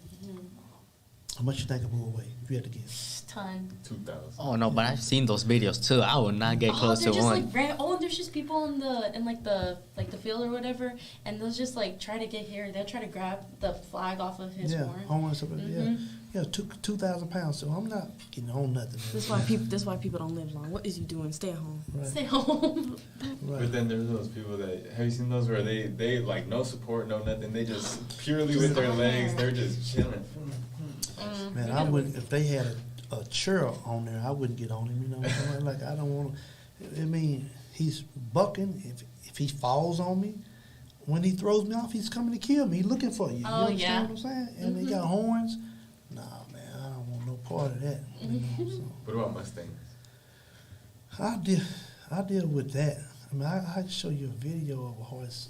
How much you think a bull weigh? If you had to guess. Ton. 2,000. Oh no, but I've seen those videos too. I would not get close to one. And there's just people in the field or whatever, and they'll just try to get here. They'll try to grab the flag off of his horn. Yeah, 2,000 pounds. So I'm not getting on nothing. That's why people don't live long. What is you doing? Stay at home. Right. Stay home. Right. But then there's those people that, have you seen those where they like no support, no nothing. They just purely with their legs, they're just chilling. Man, I wouldn't, if they had a chair on there, I wouldn't get on him, you know what I'm saying? Like, I don't want to, I mean, he's bucking. If he falls on me, when he throws me off, he's coming to kill me. He's looking for you. You understand what I'm saying? And they got horns. Nah, man, I don't want no part of that. You know, so. What about Mustangs? I deal with that. I mean, I can show you a video of a horse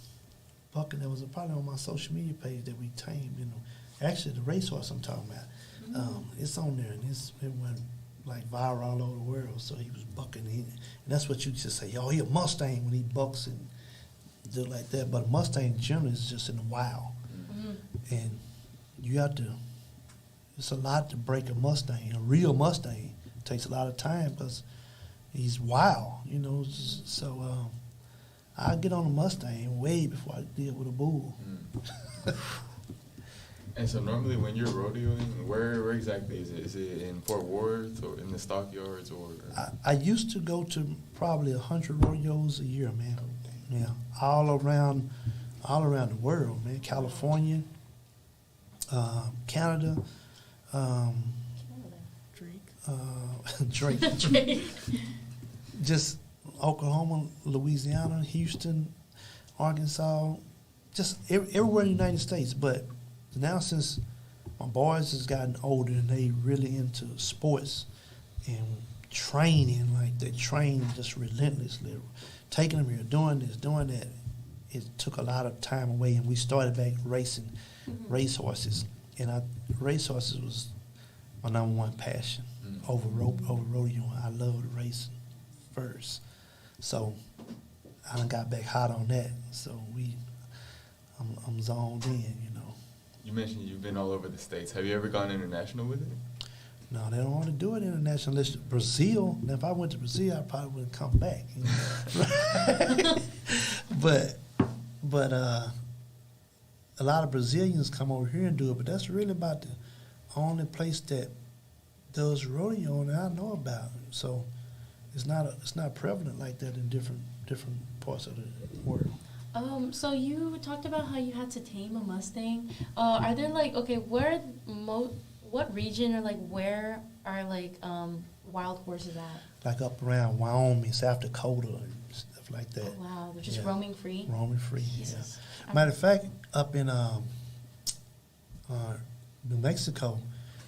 bucking that was probably on my social media page that we tamed, Actually, the racehorse I'm talking about, it's on there, and it went viral all over the world. So he was bucking, and that's what you just say. Oh, he a Mustang when he bucks and do like that. But a Mustang generally is just in the wild, and you have to. It's a lot to break a Mustang. A real Mustang takes a lot of time because he's wild, So I get on a Mustang way before I deal with a bull. And so normally when you're rodeoing, where exactly is it? Is it in Fort Worth or in the stockyards or? I used to go to probably 100 rodeos a year, man. Yeah, all around the world, man. California, Canada, Drake, just Oklahoma, Louisiana, Houston, Arkansas, just everywhere in the United States, but. Now, since my boys has gotten older and they really into sports and training, they train just relentlessly, taking them here, doing this, doing that, it took a lot of time away, and we started back racing racehorses. And racehorses was my number one passion over rodeo. I loved racing first. So I done got back hot on that. So I'm zoned in, You mentioned you've been all over the States. Have you ever gone international with it? No, they don't want to do it international. Unless Brazil. Now, if I went to Brazil, I probably wouldn't come back. But a lot of Brazilians come over here and do it. But that's really about the only place that does rodeo that I know about. So it's not prevalent like that in different parts of the world. So you talked about how you had to tame a Mustang. Are there what region or where are wild horses at? Up around Wyoming, South Dakota, and stuff like that. Oh, wow, they're just roaming free. Roaming free. Jesus. Yeah. Matter of fact, up in New Mexico,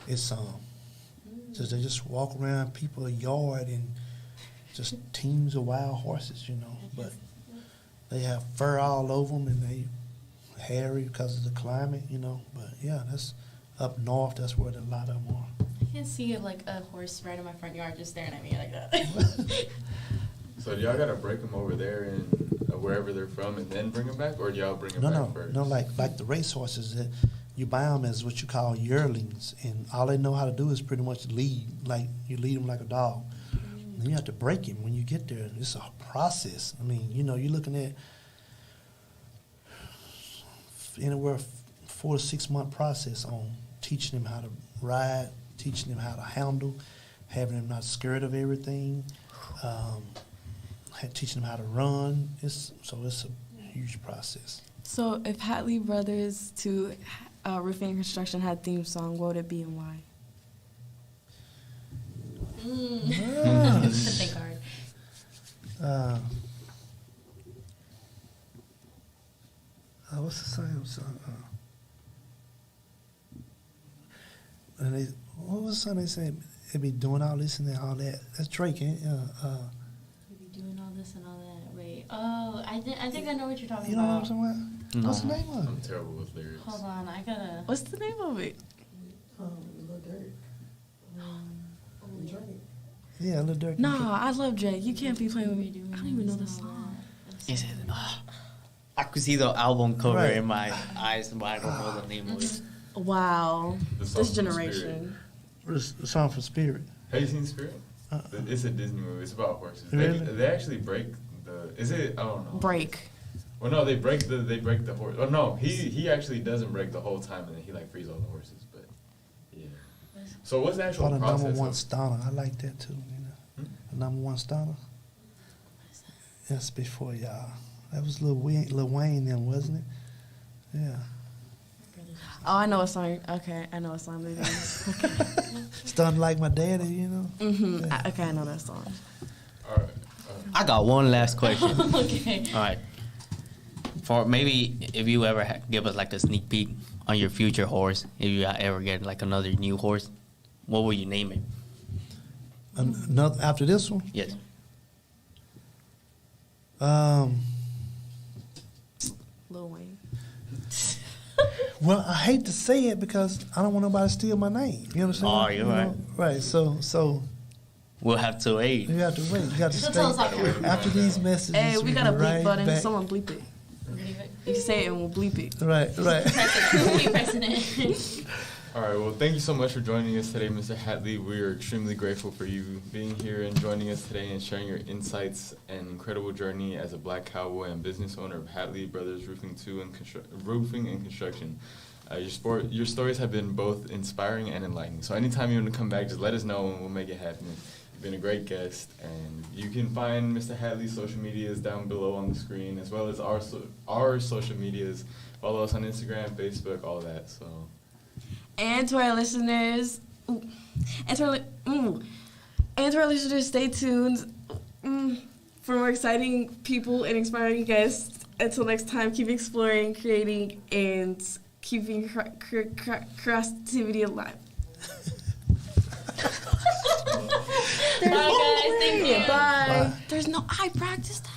it's just they just walk around people's yard and just teams of wild horses, but. They have fur all over them, and they hairy because of the climate, But, yeah, that's up north. That's where a lot of them are. I can see a horse right in my front yard just staring at me like that. So do y'all got to break them over there and wherever they're from and then bring them back? Or do y'all bring them back first? No, like the race horses, that you buy them as what you call yearlings, and all they know how to do is pretty much lead. You lead them like a dog. And you have to break him when you get there. It's a process. I mean, you're looking at anywhere 4 to 6 month process on teaching them how to ride, teaching them how to handle, having them not scared of everything, teaching them how to run. It's a huge process. So if Hatley Brothers to Roofing and Construction had a theme song, what would it be and why? Think hard. What's the same song? And what was the song they said? They be doing all this and all that. That's Drake, ain't it? We be doing all this and all that. Wait. Oh, I think I know what you're talking You know what I'm about. talking about? No. What's the name of it? I'm terrible with lyrics. Hold on, I gotta. What's the name of it? Yeah, Lil Durk. Nah, I love Drake. You can't be playing with me. I don't even know the song. Is it? I could see the album cover Right. in my eyes, but I don't know the name of it. Wow. The song This from generation. It's a song for Spirit. Have you seen Spirit? It's a Disney movie. It's about horses. Really? They actually break the. Is it? I don't know. Break. Well, no, they break the horse. Oh no, he actually doesn't break the whole time, and then he like frees all the horses. But yeah. So what's the actual Or the process? number one of- stunner. I like that too. You know, the number one stunner. That's before y'all. That was Lil Wayne then, wasn't it? Yeah. Oh, I know a song. Okay, I know a song that is. Stunned like my daddy, you know. Okay, I know that song. All right. I got one last question. Okay. All right. For maybe if you ever give us like a sneak peek on your future horse, if you ever get like another new horse, what will you name it? Another after this one. Yes. Lil Wayne. Well, I hate to say it because I don't want nobody to steal my name. You understand? Oh, you're right. Right. So We'll have to wait. you have to wait. You got to She'll stay tell us after. after these messages. Hey, we got a bleep right button. back. Someone bleep it. You can say it and we'll bleep it. Right. Keep pressing it. All right. Well, thank you so much for joining us today, Mr. Hatley. We are extremely grateful for you being here and joining us today and sharing your insights and incredible journey as a Black Cowboy and business owner of Hatley Brothers Roofing and Construction. Your stories have been both inspiring and enlightening. So anytime you want to come back, just let us know and we'll make it happen. You've been a great guest, and you can find Mr. Hatley's social medias down below on the screen, as well as our social medias. Follow us on Instagram, Facebook, all that. So. And to our listeners, stay tuned for more exciting people and inspiring guests. Until next time, keep exploring, creating, and keeping creativity alive. Bye, guys. Thank you. Bye. There's no, I practiced that.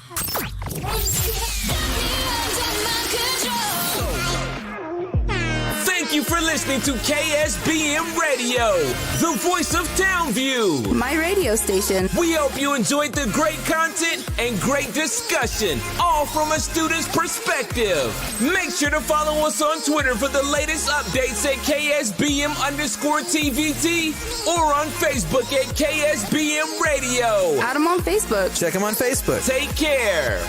Thank you for listening to KSBM Radio, the voice of Townview. My radio station. We hope you enjoyed the great content and great discussion, all from a student's perspective. Make sure to follow us on Twitter for the latest updates at KSBM_TVT or on Facebook at KSBM Radio. Add 'em on Facebook. Check them on Facebook. Take care.